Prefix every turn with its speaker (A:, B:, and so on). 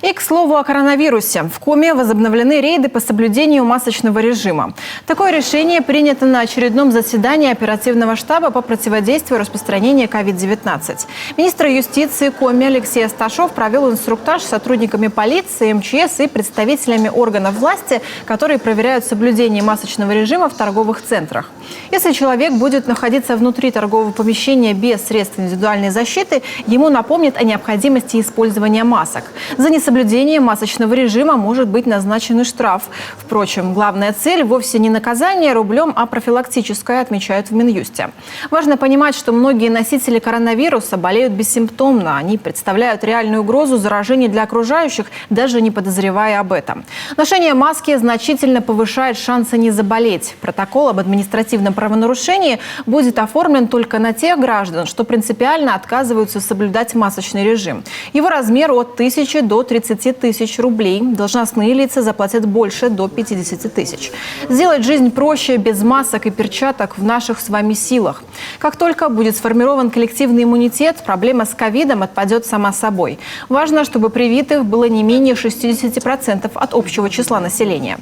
A: И, к слову, о коронавирусе. В Коми возобновлены рейды по соблюдению масочного режима. Такое решение принято на очередном заседании оперативного штаба по противодействию распространению COVID-19. Министр юстиции Коми Алексей Асташов провел инструктаж с сотрудниками полиции, МЧС и представителями органов власти, которые проверяют соблюдение масочного режима в торговых центрах. Если человек будет находиться внутри торгового помещения без средств индивидуальной защиты, ему напомнят о необходимости использования масок. За несоблюдение масочного режима может быть назначен и штраф. Впрочем, главная цель вовсе не наказание рублем, а профилактическое, отмечают в Минюсте. Важно понимать, что многие носители коронавируса болеют бессимптомно. Они представляют реальную угрозу заражения для окружающих, даже не подозревая об этом. Ношение маски значительно повышает шансы не заболеть. Протокол об административном правонарушении будет оформлен только на тех граждан, что принципиально отказываются соблюдать масочный режим. Его размер от 1000 до 30 тысяч рублей. Должностные лица заплатят больше, до 50 тысяч. Сделать жизнь проще без масок и перчаток в наших с вами силах. Как только будет сформирован коллективный иммунитет, проблема с ковидом отпадет сама собой. Важно, чтобы привитых было не менее 60% от общего числа населения.